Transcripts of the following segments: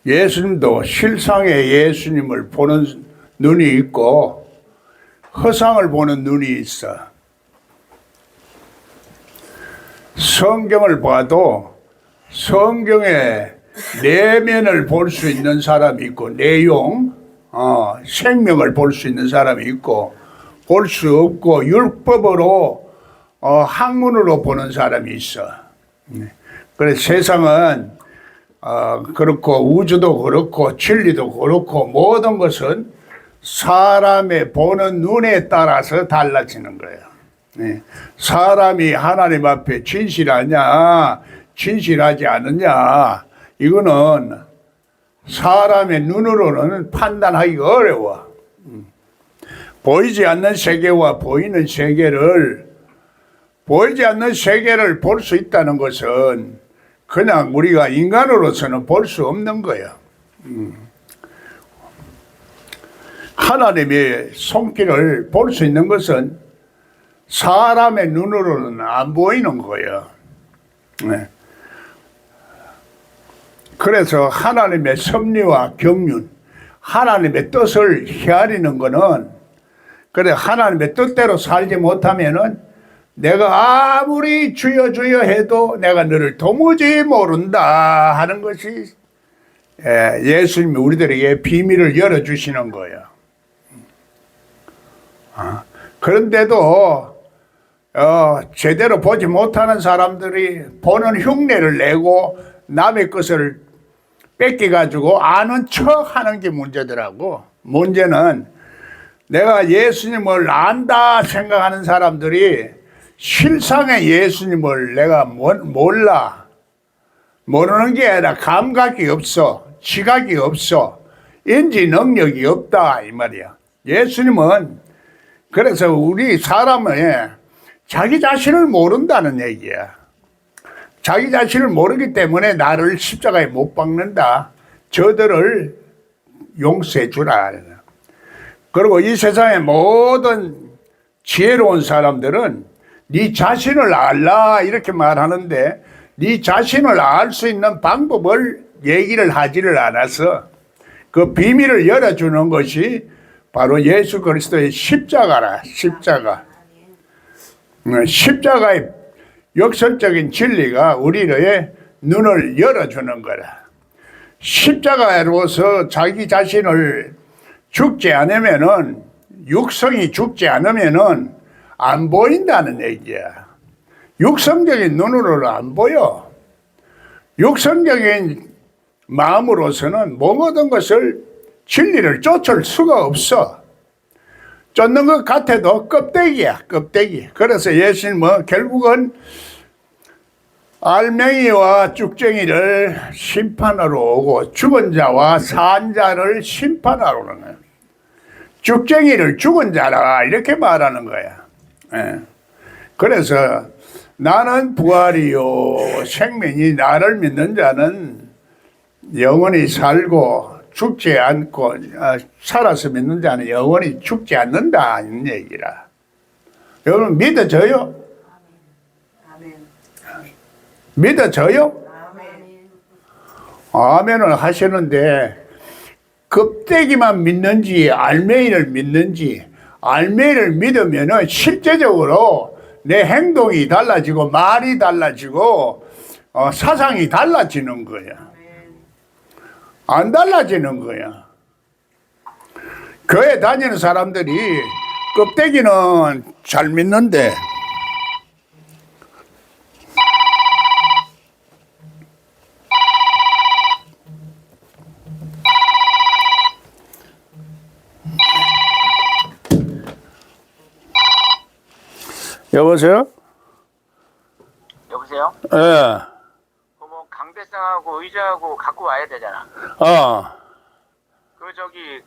예수님도 실상의 예수님을 보는 눈이 있고 허상을 보는 눈이 있어. 성경을 봐도 성경의 내면을 볼 수 있는 사람이 있고 내용, 생명을 볼 수 있는 사람이 있고 볼 수 없고 율법으로 학문으로 보는 사람이 있어. 그래서 세상은 그렇고 우주도 그렇고 진리도 그렇고 모든 것은 사람의 보는 눈에 따라서 달라지는 거예요. 사람이 하나님 앞에 진실하냐 진실하지 않느냐 이거는 사람의 눈으로는 판단하기가 어려워. 보이지 않는 세계와 보이는 세계를 보이지 않는 세계를 볼 수 있다는 것은 그냥 우리가 인간으로서는 볼 수 없는 거야. 하나님의 손길을 볼 수 있는 것은 사람의 눈으로는 안 보이는 거예요. 그래서 하나님의 섭리와 경륜, 하나님의 뜻을 헤아리는 것은 그래 하나님의 뜻대로 살지 못하면은 내가 아무리 주여 주여 해도 내가 너를 도무지 모른다 하는 것이 예수님이 우리들에게 비밀을 열어주시는 거예요. 그런데도 제대로 보지 못하는 사람들이 보는 흉내를 내고 남의 것을 뺏겨가지고 아는 척 하는 게 문제더라고. 문제는 내가 예수님을 안다 생각하는 사람들이 실상의 예수님을 내가 몰라. 모르는 게 아니라 감각이 없어. 지각이 없어. 인지 능력이 없다 이 말이야. 예수님은 그래서 우리 사람은 자기 자신을 모른다는 얘기야. 자기 자신을 모르기 때문에 나를 십자가에 못 박는다. 저들을 용서해 주라. 그리고 이 세상의 모든 지혜로운 사람들은 네 자신을 알라 이렇게 말하는데 네 자신을 알 수 있는 방법을 얘기를 하지를 않아서 그 비밀을 열어주는 것이 바로 예수 그리스도의 십자가라. 십자가. 십자가의 역설적인 진리가 우리의 눈을 열어주는 거라. 십자가로서 자기 자신을 죽지 않으면은 육성이 죽지 않으면은 안 보인다는 얘기야. 육성적인 눈으로는 안 보여. 육성적인 마음으로서는 모든 것을 진리를 쫓을 수가 없어. 쫓는 것 같아도 껍데기야, 껍데기. 그래서 예수님은 결국은 알맹이와 쭉쟁이를 심판하러 오고 죽은 자와 산 자를 심판하러 오는 거야. 쭉쟁이를 죽은 자라 이렇게 말하는 거야. 그래서 나는 부활이요 생명이 나를 믿는 자는 영원히 살고 죽지 않고 살아서 믿는 자는 영원히 죽지 않는다 이런 얘기라. 여러분 믿어져요? 믿어져요? 아멘을 하시는데 껍데기만 믿는지 알맹이를 믿는지 알맹이를 믿으면은 실제적으로 내 행동이 달라지고 말이 달라지고 사상이 달라지는 거야. 안 달라지는 거야. 교회 다니는 사람들이 껍데기는 잘 믿는데 여보세요? 여보세요? 예. 뭐 강대상하고 의자하고 갖고 와야 되잖아. 그 저기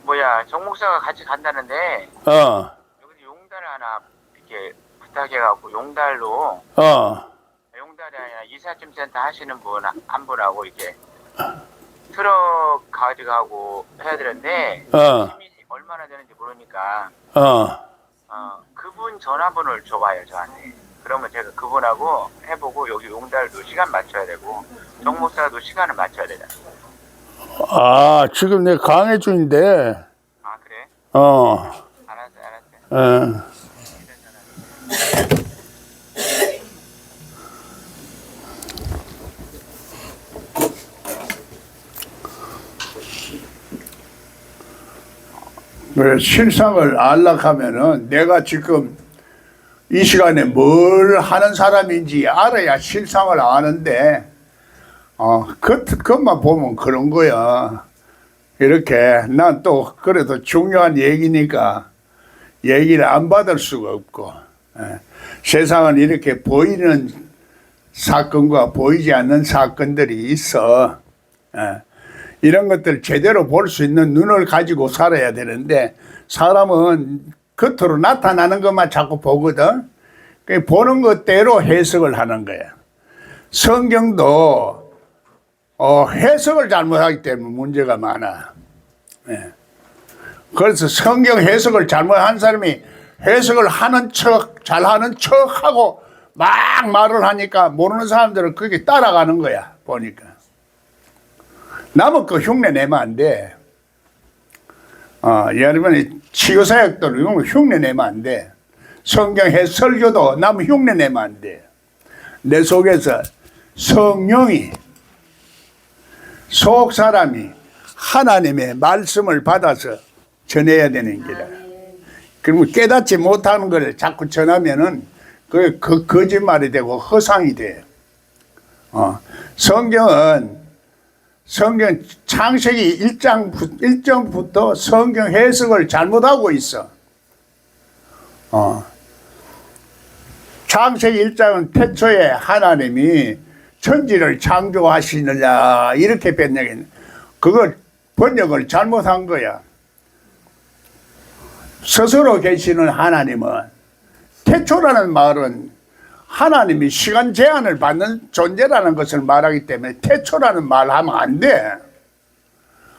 뭐야 정 목사가 같이 간다는데 여기서 용달 하나 이렇게 부탁해갖고 용달로 용달이 아니라 이삿짐 센터 하시는 분 한 분하고 이렇게 트럭 가져가고 해야 되는데 힘이 얼마나 되는지 모르니까 그분 전화번호를 줘봐요 저한테. 그러면 제가 그분하고 해보고 여기 용달도 시간 맞춰야 되고 정 목사도 시간을 맞춰야 되잖아. 아, 지금 내가 강의 중인데. 아, 그래? 알았어. 알았어. 실상을 알려고 하면은 내가 지금 이 시간에 뭘 하는 사람인지 알아야 실상을 아는데, 그것만 보면 그런 거야. 이렇게, 난 또, 그래도 중요한 얘기니까 얘기를 안 받을 수가 없고, 세상은 이렇게 보이는 사건과 보이지 않는 사건들이 있어. 이런 것들 제대로 볼 수 있는 눈을 가지고 살아야 되는데, 사람은 겉으로 나타나는 것만 자꾸 보거든. 보는 것대로 해석을 하는 거야. 성경도 해석을 잘못하기 때문에 문제가 많아. 그래서 성경 해석을 잘못한 사람이 해석을 하는 척, 잘하는 척하고 막 말을 하니까 모르는 사람들은 그게 따라가는 거야, 보니까. 남은 거 흉내 내면 안 돼. 여러분이 치유사역도 흉내 내면 안 돼. 성경 설교도 남 흉내 내면 안 돼. 내 속에서 성령이, 속 사람이 하나님의 말씀을 받아서 전해야 되는 기라. 그러면 깨닫지 못하는 걸 자꾸 전하면은 그 거짓말이 되고 허상이 돼. 성경 창세기 1장부터 성경 해석을 잘못하고 있어. 창세기 1장은 태초에 하나님이 천지를 창조하시느냐 이렇게 번역했는데 그걸 번역을 잘못한 거야. 스스로 계시는 하나님은, 태초라는 말은 하나님이 시간 제한을 받는 존재라는 것을 말하기 때문에 태초라는 말 하면 안 돼.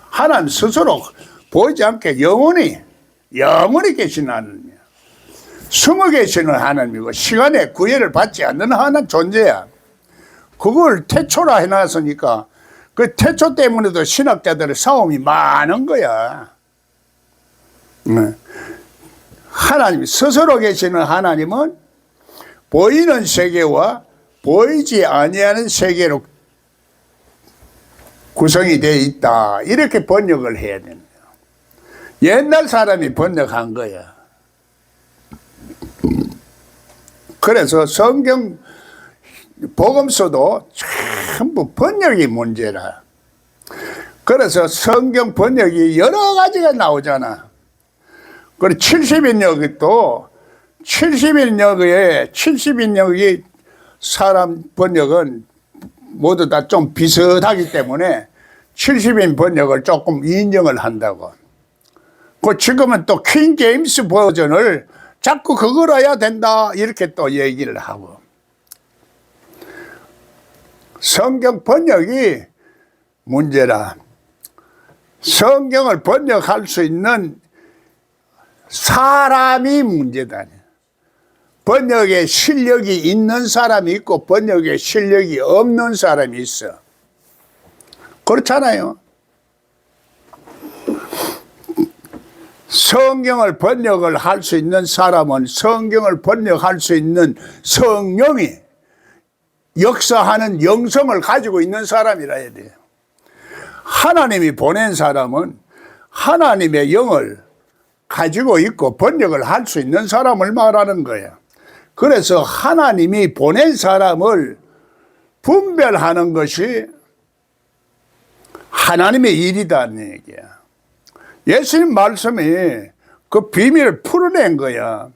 하나님 스스로 보이지 않게 영원히 계시는 하나님이야. 숨어 계시는 하나님이고 시간에 구애를 받지 않는 하나님 존재야. 그걸 태초라 해놨으니까 그 태초 때문에도 신학자들의 싸움이 많은 거야. 하나님 스스로 계시는 하나님은 보이는 세계와 보이지 아니하는 세계로 구성이 되어 있다. 이렇게 번역을 해야 됩니다. 옛날 사람이 번역한 거야. 그래서 성경 복음서도 전부 번역이 문제라. 그래서 성경 번역이 여러 가지가 나오잖아. 그리고 70인역도 70인역이 사람 번역은 모두 다 좀 비슷하기 때문에 70인 번역을 조금 인정을 한다고. 그 지금은 또 퀸 제임스 버전을 자꾸 그걸 해야 된다 이렇게 또 얘기를 하고. 성경 번역이 문제라. 성경을 번역할 수 있는 사람이 문제다. 번역에 실력이 있는 사람이 있고 번역에 실력이 없는 사람이 있어. 그렇잖아요. 성경을 번역을 할 수 있는 사람은 성경을 번역할 수 있는 성령이 역사하는 영성을 가지고 있는 사람이라 해야 돼요. 하나님이 보낸 사람은 하나님의 영을 가지고 있고 번역을 할 수 있는 사람을 말하는 거예요. 그래서 하나님이 보낸 사람을 분별하는 것이 하나님의 일이다는 얘기야. 예수님 말씀이 그 비밀을 풀어낸 거야.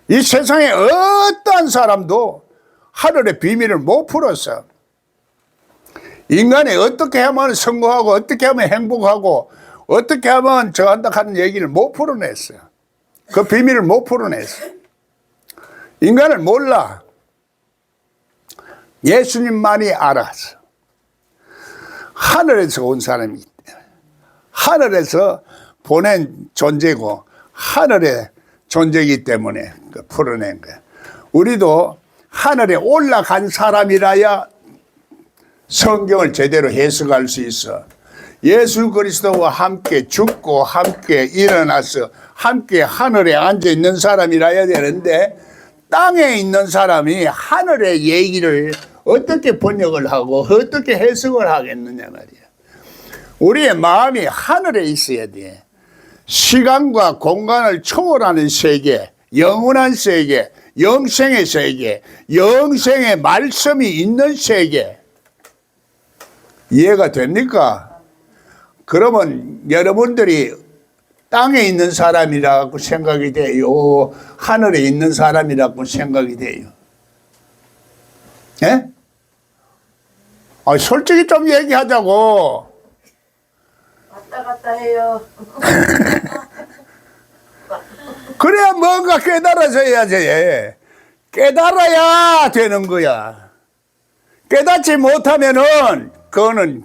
이 세상에 어떠한 사람도 하늘의 비밀을 못 풀었어. 인간이 어떻게 하면 성공하고 어떻게 하면 행복하고 어떻게 하면 저한다 하는 얘기를 못 풀어냈어요. 그 비밀을 못 풀어냈어요. 인간을 몰라. 예수님만이 알았어. 하늘에서 온 사람이기 때문에. 하늘에서 보낸 존재고 하늘의 존재이기 때문에 풀어낸 거야. 우리도 하늘에 올라간 사람이라야 성경을 제대로 해석할 수 있어. 예수 그리스도와 함께 죽고 함께 일어나서 함께 하늘에 앉아 있는 사람이라야 되는데 땅에 있는 사람이 하늘의 얘기를 어떻게 번역을 하고 어떻게 해석을 하겠느냐 말이야. 우리의 마음이 하늘에 있어야 돼. 시간과 공간을 초월하는 세계, 영원한 세계, 영생의 세계, 영생의 말씀이 있는 세계. 이해가 됩니까? 그러면 여러분들이 땅에 있는 사람이라고 생각이 돼요? 하늘에 있는 사람이라고 생각이 돼요? 예? 솔직히 좀 얘기하자고. 왔다 갔다 해요. 그래야 뭔가 깨달아서 해야지. 깨달아야 되는 거야. 깨닫지 못하면은 그거는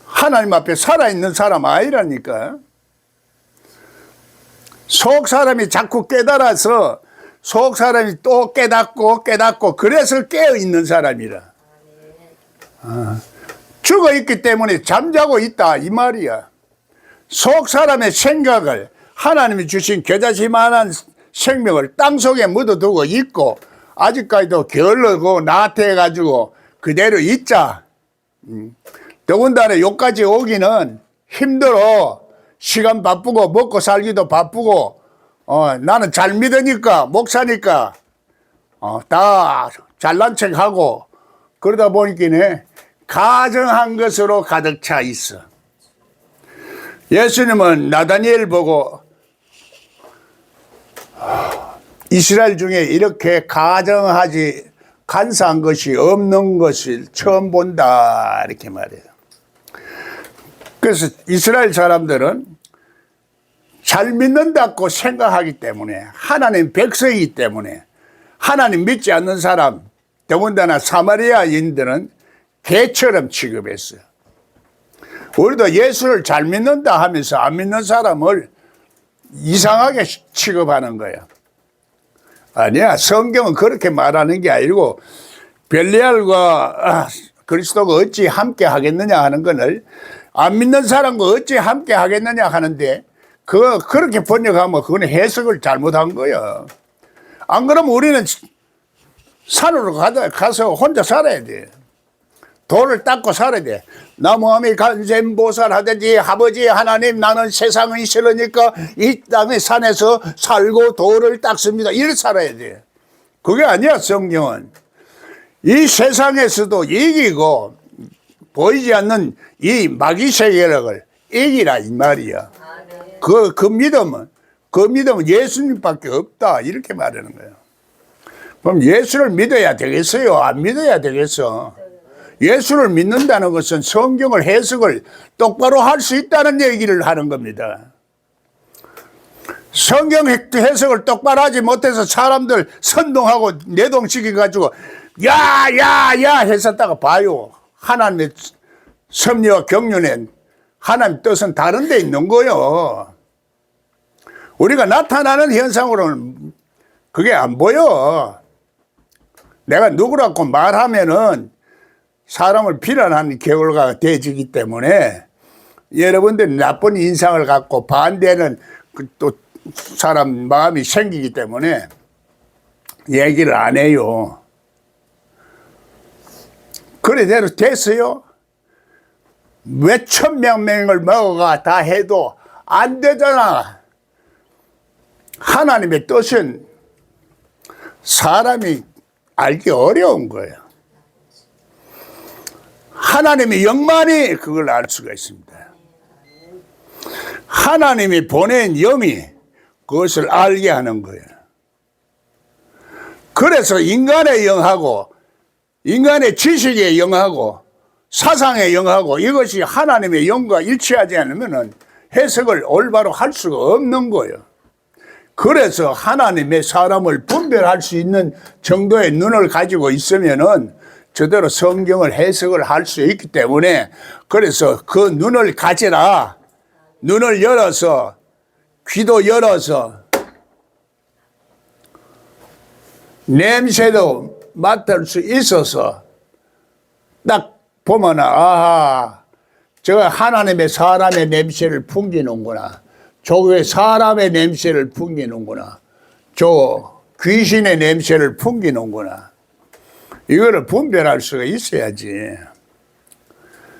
하나님 앞에 살아있는 사람 아니라니까. 속 사람이 자꾸 깨달아서 속 사람이 또 깨닫고 그래서 깨어있는 사람이라. 죽어있기 때문에 잠자고 있다 이 말이야. 속 사람의 생각을 하나님이 주신 겨자씨만한 생명을 땅속에 묻어두고 있고 아직까지도 게을르고 나태해가지고 그대로 있자. 더군다나 여기까지 오기는 힘들어. 시간 바쁘고 먹고 살기도 바쁘고 나는 잘 믿으니까 목사니까 다 잘난 척하고 그러다 보니까 가정한 것으로 가득 차 있어. 예수님은 나다니엘 보고 이스라엘 중에 이렇게 가정하지 간사한 것이 없는 것을 처음 본다 이렇게 말해요. 그래서 이스라엘 사람들은 잘 믿는다고 생각하기 때문에 하나님 백성이기 때문에 하나님 믿지 않는 사람 더군다나 사마리아인들은 개처럼 취급했어요. 우리도 예수를 잘 믿는다 하면서 안 믿는 사람을 이상하게 취급하는 거예요. 아니야, 성경은 그렇게 말하는 게 아니고 벨리알과 그리스도가 어찌 함께 하겠느냐 하는 것을 안 믿는 사람과 어찌 함께 하겠느냐 하는데 그렇게 번역하면 그건 해석을 잘못한 거야. 안 그러면 우리는 산으로 가서 혼자 살아야 돼. 돌을 닦고 살아야 돼. 나무함이 간센보살 하든지 아버지 하나님 나는 세상이 싫으니까 이 땅의 산에서 살고 돌을 닦습니다. 이렇게 살아야 돼. 그게 아니야 성경은. 이 세상에서도 이기고 보이지 않는 이 마귀 세계력을 이기라 이 말이야. 그 믿음은 예수님밖에 없다 이렇게 말하는 거예요. 그럼 예수를 믿어야 되겠어요? 안 믿어야 되겠어? 예수를 믿는다는 것은 성경을 해석을 똑바로 할 수 있다는 얘기를 하는 겁니다. 성경 해석을 똑바로 하지 못해서 사람들 선동하고 내동시켜가지고 야야야 했었다가 봐요. 하나님의 섭리와 경륜에 하나님 뜻은 다른 데 있는 거요. 우리가 나타나는 현상으로는 그게 안 보여. 내가 누구라고 말하면은 사람을 비난하는 결과가 되지기 때문에 여러분들이 나쁜 인상을 갖고 반대하는 또 사람 마음이 생기기 때문에 얘기를 안 해요. 그래대로 됐어요. 몇천 명을 먹어가 다 해도 안 되잖아. 하나님의 뜻은 사람이 알기 어려운 거예요. 하나님의 영만이 그걸 알 수가 있습니다. 하나님이 보낸 영이 그것을 알게 하는 거예요. 그래서 인간의 영하고 인간의 지식의 영하고 사상의 영하고 이것이 하나님의 영과 일치하지 않으면 해석을 올바로 할 수가 없는 거예요. 그래서 하나님의 사람을 분별할 수 있는 정도의 눈을 가지고 있으면은 저대로 성경을 해석을 할 수 있기 때문에 그래서 그 눈을 가지라. 눈을 열어서 귀도 열어서 냄새도 맡을 수 있어서 딱 보면 아하 저 하나님의 사람의 냄새를 풍기는구나. 저게 사람의 냄새를 풍기는구나. 저 귀신의 냄새를 풍기는구나. 이거를 분별할 수가 있어야지.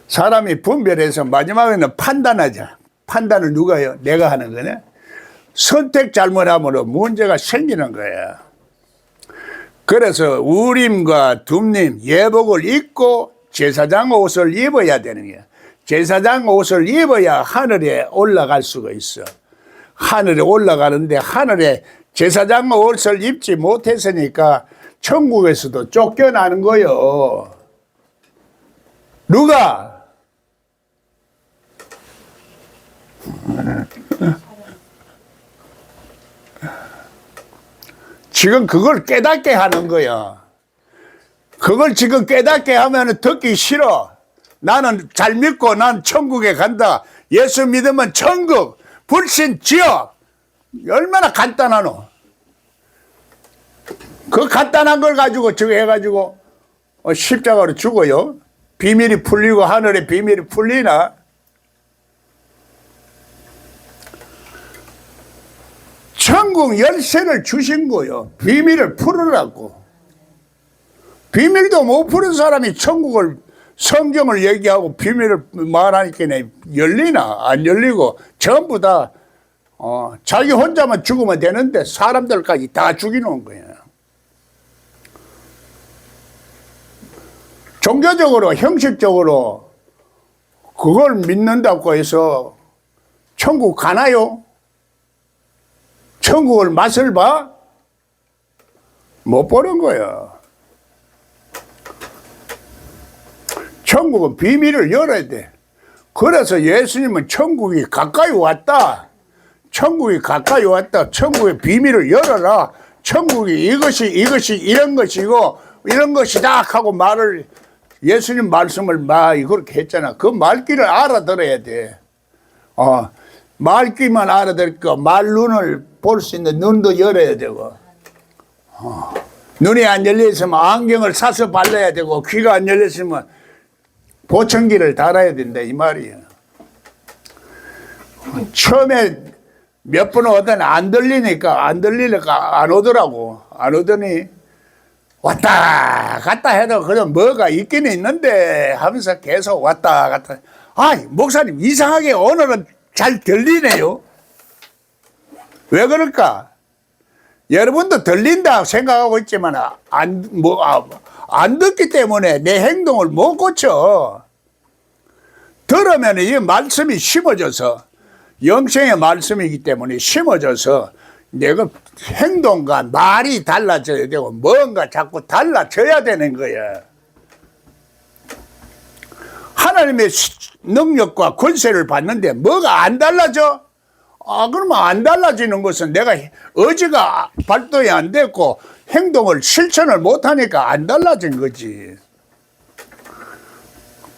사람이 분별해서 마지막에는 판단하자. 판단을 누가 해요? 내가 하는 거네. 선택 잘못하면 문제가 생기는 거야. 그래서 우림과 둠림, 예복을 입고 제사장 옷을 입어야 되는 거야. 제사장 옷을 입어야 하늘에 올라갈 수가 있어. 하늘에 올라가는데 하늘에 제사장 옷을 입지 못했으니까 천국에서도 쫓겨나는 거요. 누가? 지금 그걸 깨닫게 하는 거야. 그걸 지금 깨닫게 하면 듣기 싫어. 나는 잘 믿고 난 천국에 간다. 예수 믿으면 천국, 불신 지어. 얼마나 간단하노. 그 간단한 걸 가지고 저거 해가지고 십자가로 죽어요. 비밀이 풀리고 하늘의 비밀이 풀리나? 천국 열쇠를 주신 거요. 비밀을 풀으라고. 비밀도 못 푸는 사람이 천국을 성경을 얘기하고 비밀을 말하니까 열리나? 안 열리고 전부 다 자기 혼자만 죽으면 되는데 사람들까지 다 죽이는 거예요. 종교적으로 형식적으로 그걸 믿는다고 해서 천국 가나요? 천국을 맛을 봐? 못 보는 거야. 천국은 비밀을 열어야 돼. 그래서 예수님은 천국이 가까이 왔다. 천국이 가까이 왔다. 천국의 비밀을 열어라. 천국이 이것이 이런 것이고 이런 것이다 하고 말을 예수님 말씀을 그렇게 했잖아. 그 말귀를 알아들어야 돼. 말귀만 알아들고 말눈을 볼 수 있는 눈도 열어야 되고 눈이 안 열려있으면 안경을 사서 발라야 되고 귀가 안 열렸으면 보청기를 달아야 된다 이 말이야. 처음에 몇 번 오더니 안 들리니까 안 오더라고. 안 오더니 왔다 갔다 해도 그냥 뭐가 있긴 있는데 하면서 계속 왔다 갔다. 목사님 이상하게 오늘은 잘 들리네요. 왜 그럴까? 여러분도 들린다 생각하고 있지만 안 듣기 때문에 내 행동을 못 고쳐. 들으면 이 말씀이 심어져서 영생의 말씀이기 때문에 심어져서 내가 행동과 말이 달라져야 되고 뭔가 자꾸 달라져야 되는 거야. 하나님의 능력과 권세를 받는데 뭐가 안 달라져? 그러면 안 달라지는 것은 내가 의지가 발동이 안 됐고 행동을 실천을 못하니까 안 달라진 거지.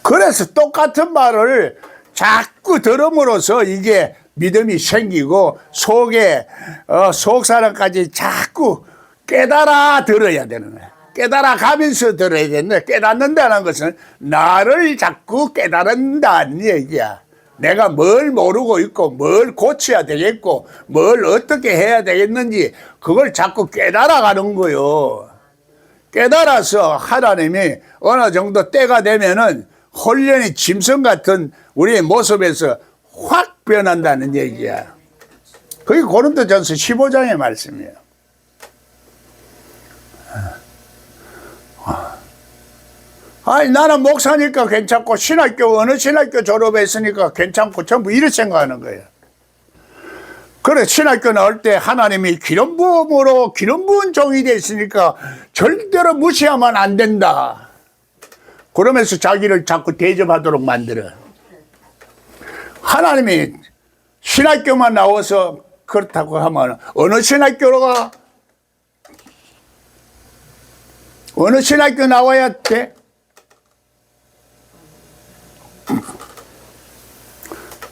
그래서 똑같은 말을 자꾸 들음으로써 이게 믿음이 생기고 속에 속 사람까지 자꾸 깨달아 들어야 되는 거야. 깨달아 가면서 들어야 되는데 깨닫는다는 것은 나를 자꾸 깨달은다는 얘기야. 내가 뭘 모르고 있고 뭘 고쳐야 되겠고 뭘 어떻게 해야 되겠는지 그걸 자꾸 깨달아가는 거요. 깨달아서 하나님이 어느 정도 때가 되면은 홀연히 짐승 같은 우리의 모습에서 확 변한다는 얘기야. 그게 고린도전서 15장의 말씀이에요. 나는 목사니까 괜찮고 어느 신학교 졸업했으니까 괜찮고 전부 이렇게 생각하는 거예요. 그래 신학교 나올 때 하나님이 기름 부음으로 기름 부은 종이 됐으니까 절대로 무시하면 안 된다. 그러면서 자기를 자꾸 대접하도록 만들어. 하나님이 신학교만 나와서 그렇다고 하면 어느 신학교로 가? 어느 신학교 나와야 돼?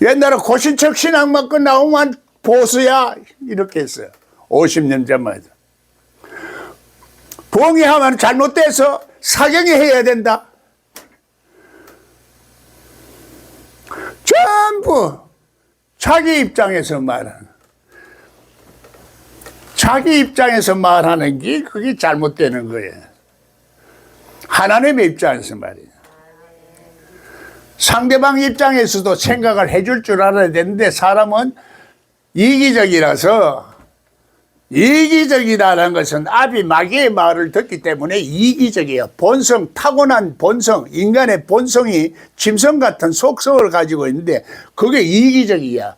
옛날에 고신척 신학만 끝나오면 보수야 이렇게 했어요. 50년 전만 해도. 봉의하면 잘못돼서 사경이 해야 된다. 전부 자기 입장에서 말하는, 자기 입장에서 말하는 게 그게 잘못되는 거예요. 하나님의 입장에서 말이에요. 상대방 입장에서도 생각을 해줄 줄 알아야 되는데 사람은 이기적이라서, 이기적이라는 것은 아비 마귀의 말을 듣기 때문에 이기적이에요. 본성, 타고난 본성, 인간의 본성이 짐승 같은 속성을 가지고 있는데 그게 이기적이야.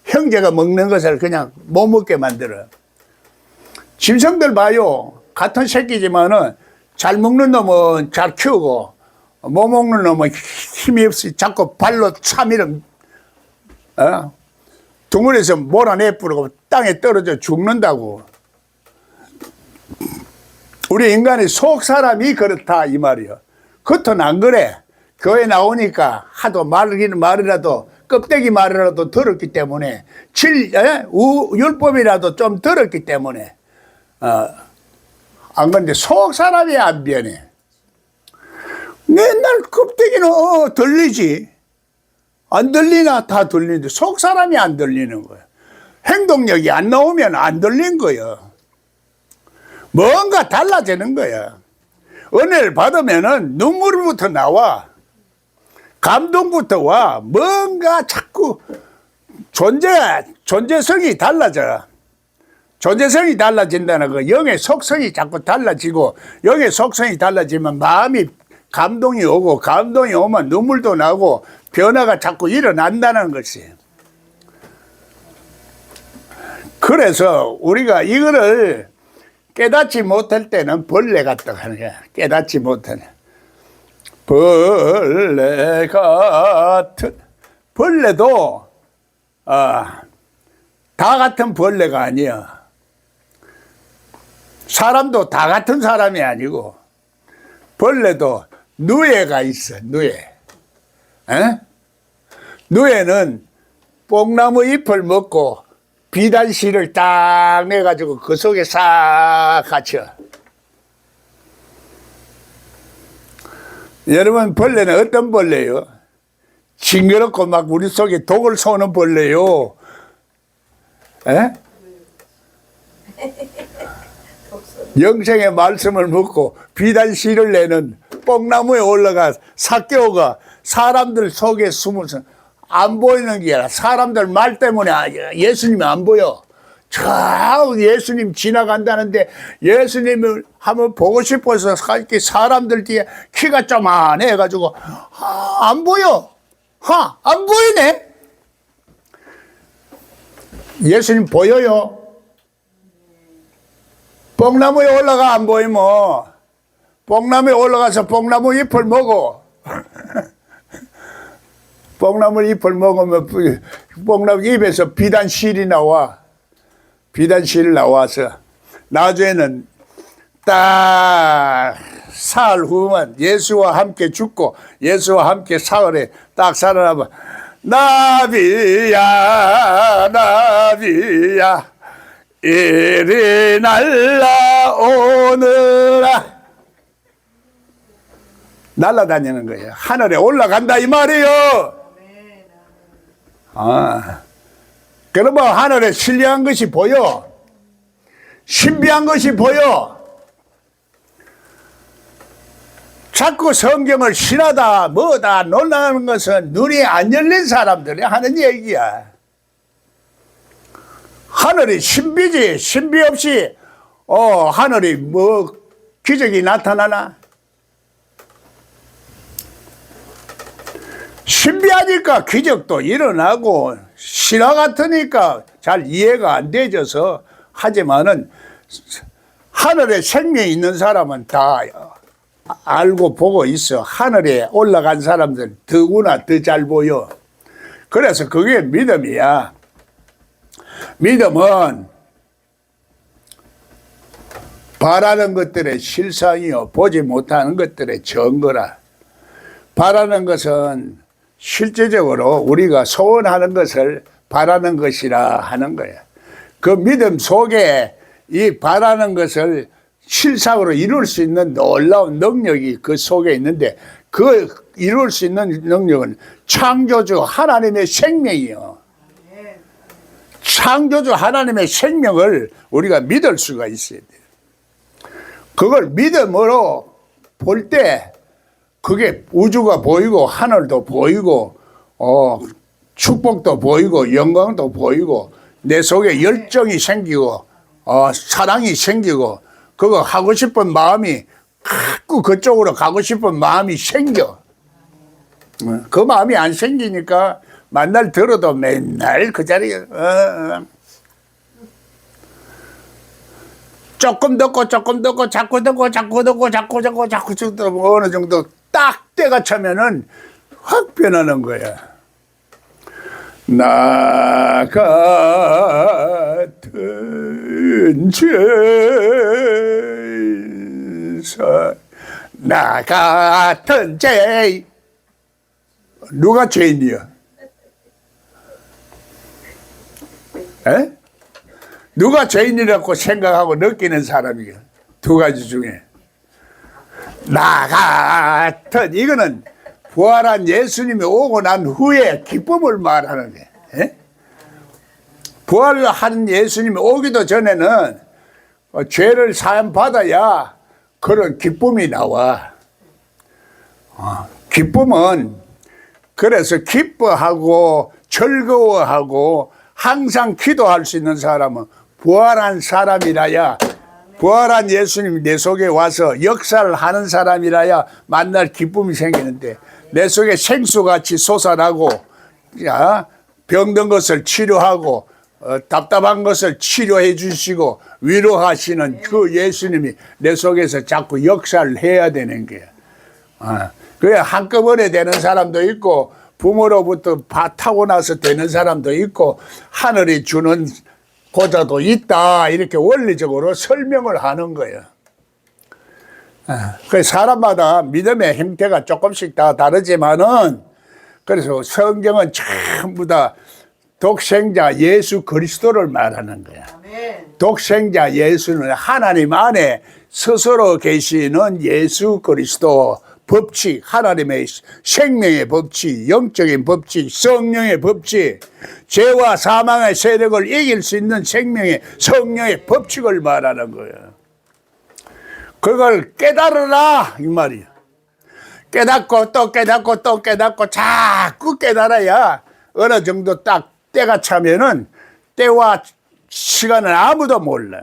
형제가 먹는 것을 그냥 못 먹게 만들어. 짐승들 봐요. 같은 새끼지만은 잘 먹는 놈은 잘 키우고 못 먹는 놈은 힘이 없이 자꾸 발로 차밀어 둥근에서 몰아내뿌리고 땅에 떨어져 죽는다고. 우리 인간의 속 사람이 그렇다 이 말이요. 겉은 안 그래. 교회 나오니까 하도 말이라도 껍데기 말이라도 들었기 때문에 율법이라도 좀 들었기 때문에 안 그런데 속 사람이 안 변해. 맨날 껍데기는 들리지. 안 들리나 다 들리는데 속 사람이 안 들리는 거야. 행동력이 안 나오면 안 들린 거야. 뭔가 달라지는 거야. 은혜를 받으면은 눈물부터 나와. 감동부터 와. 뭔가 자꾸 존재성이 달라져. 존재성이 달라진다는 거. 영의 속성이 자꾸 달라지고, 영의 속성이 달라지면 마음이 감동이 오고, 감동이 오면 눈물도 나고 변화가 자꾸 일어난다는 것이. 그래서 우리가 이거를 깨닫지 못할 때는 벌레 같다고 하는 거야. 깨닫지 못하는. 벌레 같은. 벌레도 다 같은 벌레가 아니야. 사람도 다 같은 사람이 아니고, 벌레도 누에가 있어. 누에. 누에는 뽕나무 잎을 먹고 비단실을 딱 내가지고 그 속에 싹 갇혀. 여러분, 벌레는 어떤 벌레요? 징그럽고 막 우리 속에 독을 쏘는 벌레요. 영생의 말씀을 먹고 비단실을 내는 뽕나무에 올라가 삭개오가 사람들 속에 숨어서 안 보이는 게 아니라 사람들 말 때문에 예수님이 안 보여. 저 예수님 지나간다는데 예수님을 한번 보고 싶어서 이렇게 사람들 뒤에 키가 쪼만해 가지고 안 보여. 안 보이네. 예수님 보여요? 뽕나무에 올라가 안 보이면 뽕나무에 올라가서 뽕나무 잎을 먹어. 뽕나무 잎을 먹으면 뽕나무 잎에서 비단실이 나와. 비단실이 나와서 나중에는 딱 사흘 후면 예수와 함께 죽고 예수와 함께 사흘에 딱 살아나면 나비야 나비야 이리 날라오느라 날아다니는 거예요. 하늘에 올라간다 이 말이에요. 그러면 하늘에 신비한 것이 보여. 신비한 것이 보여. 자꾸 성경을 신하다 뭐다 놀라는 것은 눈이 안 열린 사람들이 하는 얘기야. 하늘이 신비지. 신비 없이 하늘이 뭐 기적이 나타나나? 신비하니까 기적도 일어나고 신화 같으니까 잘 이해가 안 되져서 하지만은 하늘에 생명이 있는 사람은 다 알고 보고 있어. 하늘에 올라간 사람들은 더구나 더 잘 보여. 그래서 그게 믿음이야. 믿음은 바라는 것들의 실상이요 보지 못하는 것들의 증거라. 바라는 것은 실제적으로 우리가 소원하는 것을 바라는 것이라 하는 거야. 그 믿음 속에 이 바라는 것을 실상으로 이룰 수 있는 놀라운 능력이 그 속에 있는데 그 이룰 수 있는 능력은 창조주 하나님의 생명이요. 창조주 하나님의 생명을 우리가 믿을 수가 있어야 돼요. 그걸 믿음으로 볼 때 그게 우주가 보이고 하늘도 보이고 축복도 보이고 영광도 보이고 내 속에 열정이 생기고 사랑이 생기고 그거 하고 싶은 마음이 자꾸 그쪽으로 가고 싶은 마음이 생겨. 그 마음이 안 생기니까 만날 들어도 맨날 그 자리에 조금 듣고 자꾸 듣고 어느 정도 딱 때가 차면은 확 변하는 거야. 나 같은 죄사 나 같은 죄 누가 죄인이야? 에? 누가 죄인이라고 생각하고 느끼는 사람이야? 두 가지 중에 나 같은 이거는 부활한 예수님이 오고 난 후에 기쁨을 말하는 거예요. 에? 부활한 예수님이 오기도 전에는 죄를 사함 받아야 그런 기쁨이 나와. 기쁨은 그래서 기뻐하고 즐거워하고 항상 기도할 수 있는 사람은 부활한 사람이라야 부활한 예수님이 내 속에 와서 역사를 하는 사람이라야 만날 기쁨이 생기는데 내 속에 생수같이 솟아나고 병든 것을 치료하고 답답한 것을 치료해 주시고 위로하시는 그 예수님이 내 속에서 자꾸 역사를 해야 되는 거야. 그래 한꺼번에 되는 사람도 있고 부모로부터 타고나서 되는 사람도 있고 하늘이 주는 고자도 있다 이렇게 원리적으로 설명을 하는 거예요. 그 사람마다 믿음의 형태가 조금씩 다 다르지만은 그래서 성경은 전부 다 독생자 예수 그리스도를 말하는 거야. 독생자 예수는 하나님 안에 스스로 계시는 예수 그리스도 법칙, 하나님의 생명의 법칙, 영적인 법칙, 성령의 법칙, 죄와 사망의 세력을 이길 수 있는 생명의 성령의 법칙을 말하는 거예요. 그걸 깨달으라 이 말이야. 깨닫고 또 깨닫고 또 깨닫고 자꾸 깨달아야 어느 정도 딱 때가 차면은 때와 시간은 아무도 몰라.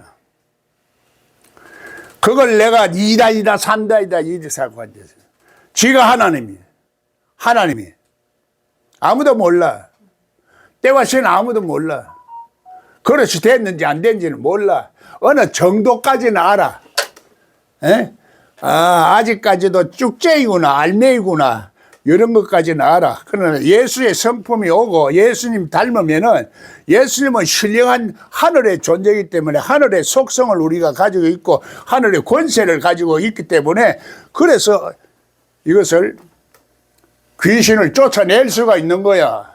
그걸 내가 2단이다 3단이다 이렇게 생각하지. 지가 하나님이 아무도 몰라. 때와 시는 아무도 몰라. 그릇이 됐는지 안 됐는지는 몰라. 어느 정도까지는 알아. 에? 아직까지도 쭉제이구나 알매이구나 이런 것까지는 알아. 그러나 예수의 성품이 오고 예수님 닮으면은 예수님은 신령한 하늘의 존재이기 때문에 하늘의 속성을 우리가 가지고 있고 하늘의 권세를 가지고 있기 때문에 그래서 이것을 귀신을 쫓아낼 수가 있는 거야.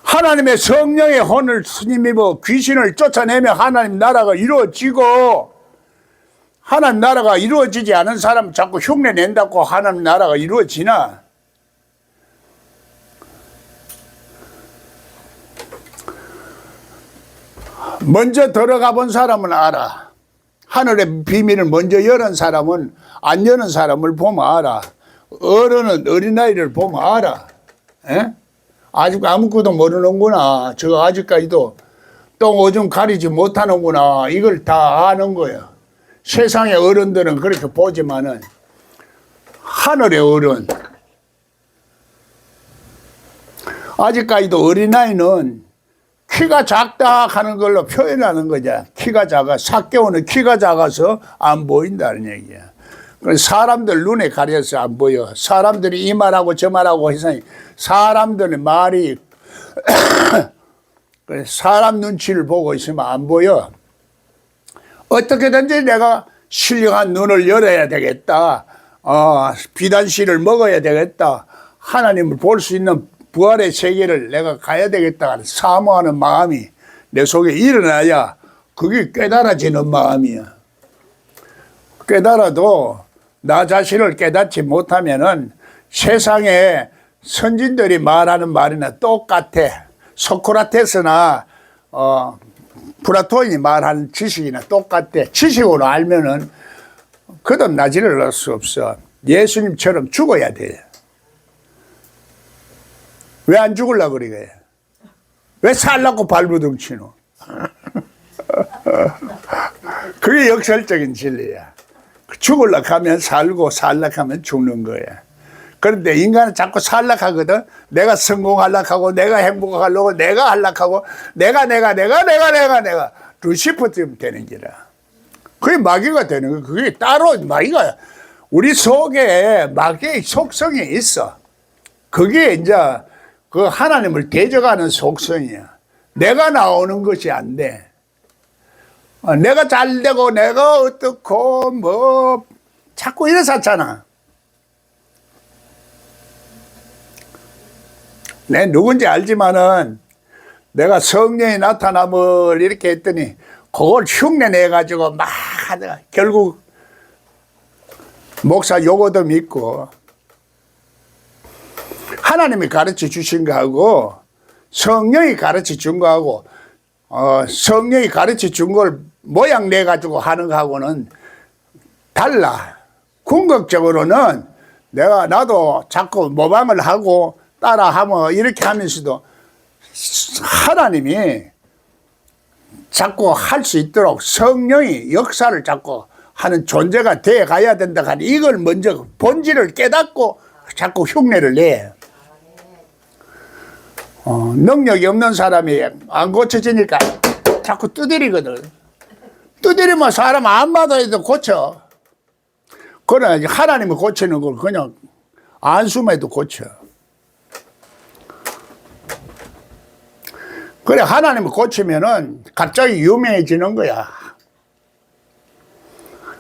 하나님의 성령의 혼을 스님이고 귀신을 쫓아내면 하나님 나라가 이루어지고 하나님 나라가 이루어지지 않은 사람 자꾸 흉내 낸다고 하나님 나라가 이루어지나? 먼저 들어가 본 사람은 알아. 하늘의 비밀을 먼저 여는 사람은 안 여는 사람을 보면 알아. 어른은 어린아이를 보면 알아. 에? 아직 아무것도 모르는구나. 저 아직까지도 똥 오줌 가리지 못하는구나. 이걸 다 아는 거야. 세상의 어른들은 그렇게 보지만은 하늘의 어른 아직까지도 어린아이는 키가 작다 하는 걸로 표현하는 거죠. 키가 작아 삭개오는 키가 작아서 안 보인다는 얘기야. 사람들 눈에 가려서 안 보여. 사람들이 이 말하고 저 말하고 해서 사람들의 말이 사람 눈치를 보고 있으면 안 보여. 어떻게든지 내가 신령한 눈을 열어야 되겠다. 비단실을 먹어야 되겠다. 하나님을 볼 수 있는 부활의 세계를 내가 가야 되겠다. 사모하는 마음이 내 속에 일어나야 그게 깨달아지는 마음이야. 깨달아도 나 자신을 깨닫지 못하면은 세상에 선진들이 말하는 말이나 똑같아. 소크라테스나 플라톤이 말하는 지식이나 똑같아. 지식으로 알면은 거듭나지를 할 수 없어. 예수님처럼 죽어야 돼. 왜 안 죽으려고 그래? 왜 살라고 발부둥 치노? 그게 역설적인 진리야. 죽으려고 하면 살고 살려고 하면 죽는 거야. 그런데 인간은 자꾸 살려고 하거든. 내가 성공하려고 하고 내가 행복하려고 내가 하려고 하고 내가 루시퍼쯤 되는 기라. 그게 마귀가 되는 거야. 그게 따로 마귀가 우리 속에 마귀의 속성이 있어. 그게 이제 그 하나님을 대적하는 속성이야. 내가 나오는 것이 안 돼. 내가 잘 되고 내가 어떻고 뭐 자꾸 이래서잖아. 내 누군지 알지만은 내가 성령이 나타남을 이렇게 했더니 그걸 흉내 내가지고 막 하다가 결국 목사 요거도 믿고 하나님이 가르쳐 주신 거하고 성령이 가르쳐 준 거하고 성령이 가르쳐 준 걸 모양 내가지고 하는 거하고는 달라. 궁극적으로는 나도 자꾸 모방을 하고 따라하면 이렇게 하면서도 하나님이 자꾸 할 수 있도록 성령이 역사를 자꾸 하는 존재가 돼 가야 된다 하니 이걸 먼저 본질을 깨닫고 자꾸 흉내를 내. 능력이 없는 사람이 안 고쳐지니까 자꾸 두드리거든. 두드리면 사람 안 받아도 고쳐. 그러나 하나님이 고치는 걸 그냥 안수해도 고쳐. 그래 하나님을 고치면은 갑자기 유명해지는 거야.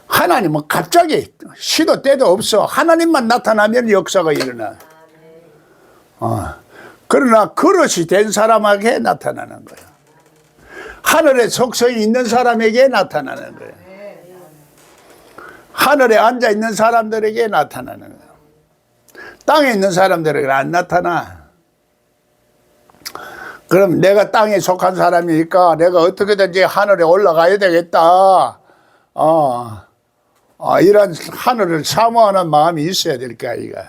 하나님은 갑자기 시도 때도 없어. 하나님만 나타나면 역사가 일어나. 그러나 그릇이 된 사람에게 나타나는 거야. 하늘의 속성이 있는 사람에게 나타나는 거야. 하늘에 앉아 있는 사람들에게 나타나는 거야. 땅에 있는 사람들에게 안 나타나. 그럼 내가 땅에 속한 사람이니까 내가 어떻게든지 하늘에 올라가야 되겠다. 이런 하늘을 사모하는 마음이 있어야 될 거야, 이거.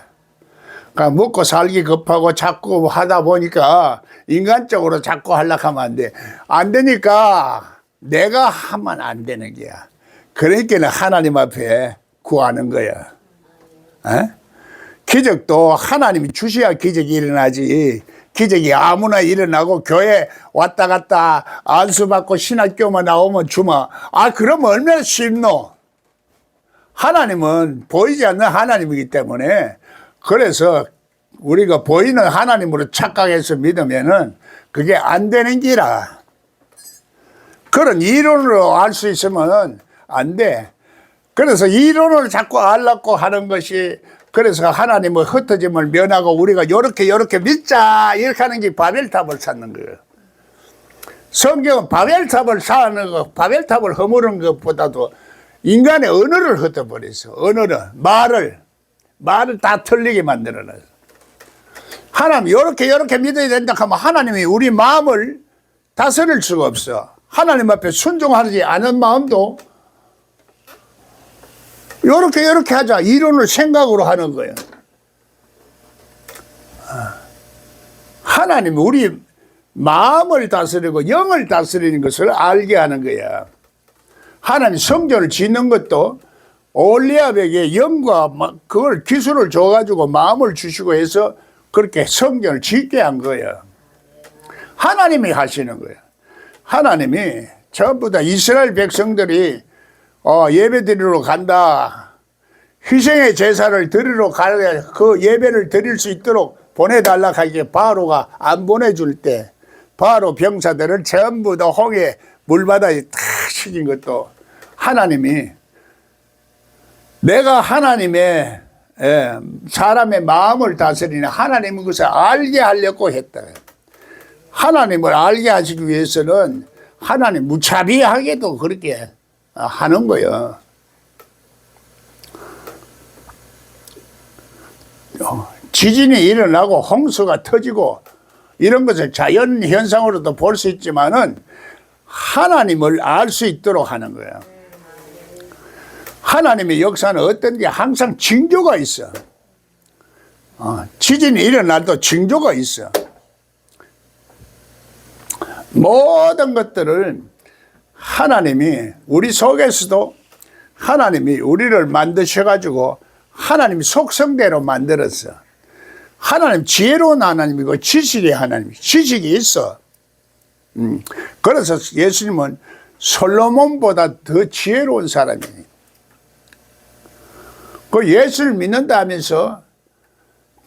그러니까 먹고 살기 급하고 자꾸 하다 보니까 인간적으로 자꾸 하려고 하면 안 돼. 안 되니까 내가 하면 안 되는 거야. 그러니까 하나님 앞에 구하는 거야. 기적도 하나님이 주셔야 기적이 일어나지. 기적이 아무나 일어나고 교회 왔다 갔다 안수받고 신학교만 나오면 주마. 그럼 얼마나 쉽노? 하나님은 보이지 않는 하나님이기 때문에 그래서 우리가 보이는 하나님으로 착각해서 믿으면은 그게 안 되는 기라. 그런 이론으로 알 수 있으면 안 돼. 그래서 이론을 자꾸 알려고 하는 것이 그래서 하나님의 흩어짐을 면하고 우리가 요렇게 믿자 이렇게 하는 게 바벨탑을 쌓는 거예요. 성경은 바벨탑을 쌓는 거, 바벨탑을 허무는 것보다도 인간의 언어를 흩어버렸어. 언어를, 말을 다 틀리게 만들어놨어. 하나님 요렇게 믿어야 된다 하면 하나님이 우리 마음을 다스릴 수가 없어. 하나님 앞에 순종하지 않은 마음도 요렇게 하자. 이론을 생각으로 하는 거예요. 하나님이 우리 마음을 다스리고 영을 다스리는 것을 알게 하는 거야. 하나님 성전을 짓는 것도 올리압에게 영과 그걸 기술을 줘가지고 마음을 주시고 해서 그렇게 성전을 짓게 한 거야. 하나님이 하시는 거야. 하나님이 전부 다 이스라엘 백성들이 예배 드리러 간다. 희생의 제사를 드리러 가야 그 예배를 드릴 수 있도록 보내달라 하기에 바로가 안 보내줄 때 바로 병사들을 전부 다 홍해 물바다에 탁 시킨 것도 하나님이 내가 하나님의 사람의 마음을 다스리는 하나님의 것을 알게 하려고 했다. 하나님을 알게 하시기 위해서는 하나님 무차비하게도 그렇게 하는 거예요. 지진이 일어나고 홍수가 터지고 이런 것을 자연 현상으로도 볼 수 있지만은 하나님을 알 수 있도록 하는 거예요. 하나님의 역사는 어떤 게 항상 징조가 있어. 지진이 일어나도 징조가 있어. 모든 것들을 하나님이 우리 속에서도 하나님이 우리를 만드셔가지고 하나님 속성대로 만들었어. 하나님 지혜로운 하나님이고 지식의 하나님, 지식이 있어. 그래서 예수님은 솔로몬보다 더 지혜로운 사람이니. 그 예수를 믿는다 하면서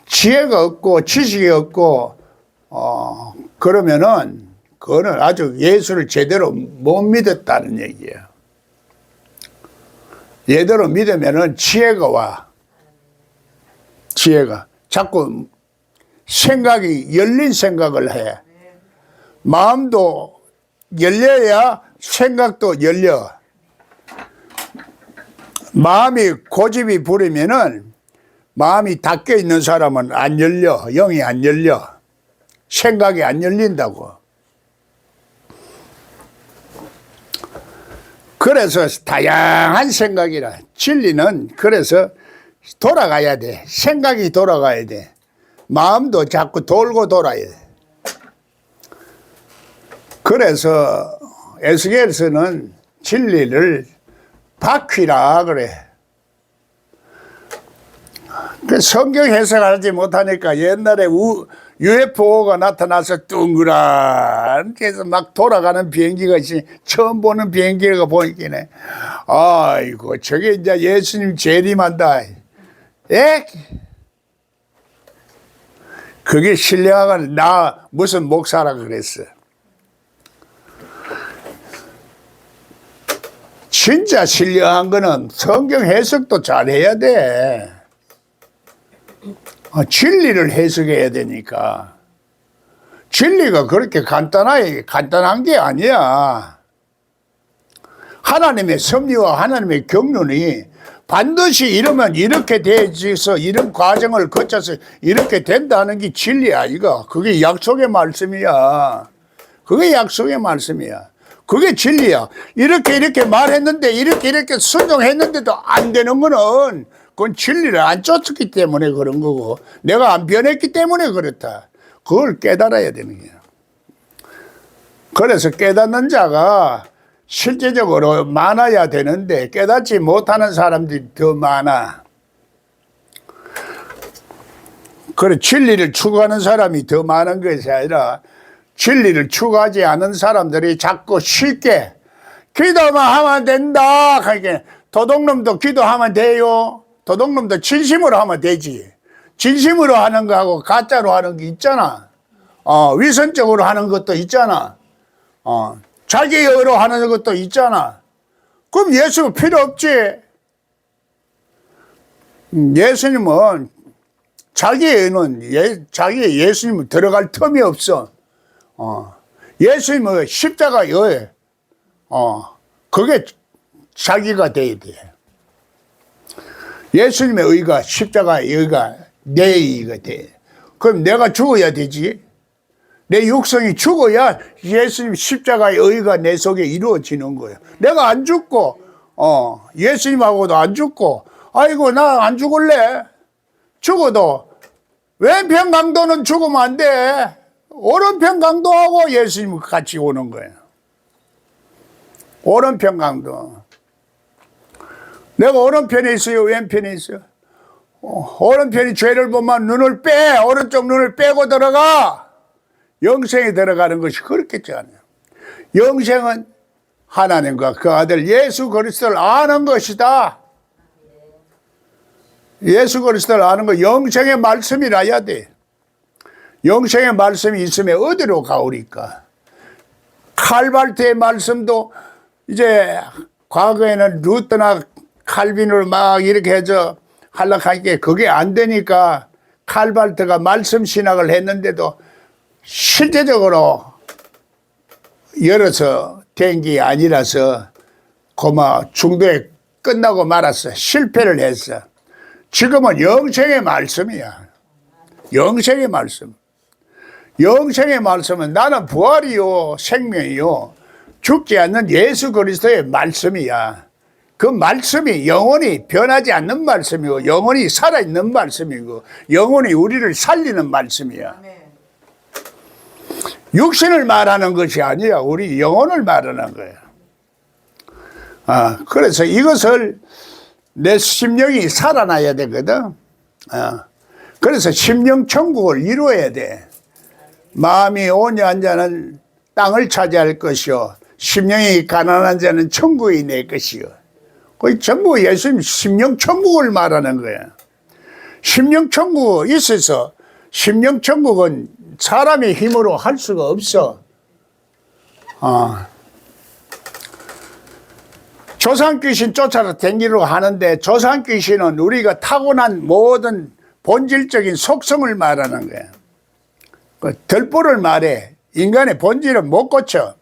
지혜가 없고 지식이 없고 그러면은 그거는 아주 예수를 제대로 못 믿었다는 얘기예요. 제대로 믿으면은 지혜가 와. 지혜가 자꾸 생각이 열린 생각을 해. 마음도 열려야 생각도 열려. 마음이 고집이 부리면은 마음이 닫혀 있는 사람은 안 열려. 영이 안 열려. 생각이 안 열린다고. 그래서 다양한 생각이라. 진리는 그래서 돌아가야 돼. 생각이 돌아가야 돼. 마음도 자꾸 돌고 돌아야 돼. 그래서 에스겔서는 진리를 바퀴라 그래. 그 성경 해석하지 못하니까 옛날에 UFO가 나타나서 둥그란 해서 막 돌아가는 비행기가 있으니 처음 보는 비행기가 보이기네. 아이고 저게 이제 예수님 재림한다. 에? 그게 신뢰하고 나 무슨 목사라 그랬어. 진짜 신뢰한 거는 성경 해석도 잘해야 돼. 진리를 해석해야 되니까. 진리가 그렇게 간단한 게 아니야. 하나님의 섭리와 하나님의 경륜이 반드시 이러면 이렇게 되어서 이런 과정을 거쳐서 이렇게 된다는 게 진리야, 이거. 그게 약속의 말씀이야. 그게 약속의 말씀이야. 그게 진리야. 이렇게 말했는데 이렇게 순종했는데도 안 되는 거는 그건 진리를 안 쫓았기 때문에 그런 거고 내가 안 변했기 때문에 그렇다. 그걸 깨달아야 되는 거야. 그래서 깨닫는 자가 실제적으로 많아야 되는데 깨닫지 못하는 사람들이 더 많아. 그래 진리를 추구하는 사람이 더 많은 것이 아니라 진리를 추구하지 않은 사람들이 자꾸 쉽게 기도만 하면 된다. 그러니까 도둑놈도 기도하면 돼요. 도둑놈도 진심으로 하면 되지. 진심으로 하는 거하고 가짜로 하는 게 있잖아. 위선적으로 하는 것도 있잖아. 자기 의로 하는 것도 있잖아. 그럼 예수 필요 없지. 예수님은 자기 예수님은 들어갈 틈이 없어. 예수님은 십자가 의, 그게 자기가 돼야 돼. 예수님의 의가 십자가의 의가 내 의가 돼. 그럼 내가 죽어야 되지. 내 육성이 죽어야 예수님 십자가의 의가 내 속에 이루어지는 거예요. 내가 안 죽고 예수님하고도 안 죽고 아이고 나 안 죽을래. 죽어도 왼편 강도는 죽으면 안 돼. 오른편 강도하고 예수님 같이 오는 거예요. 오른편 강도. 내가 오른편에 있어요? 왼편에 있어요? 오른편이 죄를 보면 눈을 빼. 오른쪽 눈을 빼고 들어가. 영생에 들어가는 것이 그렇겠지 않아요. 영생은 하나님과 그 아들 예수 그리스도를 아는 것이다. 예수 그리스도를 아는 거 영생의 말씀이라야 돼. 영생의 말씀이 있으면 어디로 가오리까? 칼발트의 말씀도 이제 과거에는 루터나 칼빈으로 막 이렇게 해서 하려하니까 그게 안 되니까 칼발트가 말씀 신학을 했는데도 실제적으로 열어서 된 게 아니라서 고마 중도에 끝나고 말았어. 실패를 했어. 지금은 영생의 말씀이야. 영생의 말씀. 영생의 말씀은 나는 부활이요 생명이요 죽지 않는 예수 그리스도의 말씀이야. 그 말씀이 영원히 변하지 않는 말씀이고 영원히 살아있는 말씀이고 영원히 우리를 살리는 말씀이야. 아멘. 육신을 말하는 것이 아니야. 우리 영혼을 말하는 거야. 그래서 이것을 내 심령이 살아나야 되거든. 그래서 심령천국을 이루어야 돼. 마음이 온유한 자는 땅을 차지할 것이요 심령이 가난한 자는 천국에 있을 것이요. 거의 전부 예수님 심령천국을 말하는 거야. 심령천국이 있어서 심령천국은 사람의 힘으로 할 수가 없어. 조상귀신 쫓아서 댕기려고 하는데 조상귀신은 우리가 타고난 모든 본질적인 속성을 말하는 거야. 그 덜보를 말해. 인간의 본질은 못 고쳐.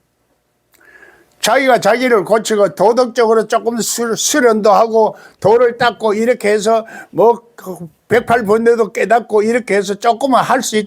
자기가 자기를 고치고 도덕적으로 조금 수련도 하고 도를 닦고 이렇게 해서 뭐 108번뇌도 깨닫고 이렇게 해서 조금은 할 수 있지.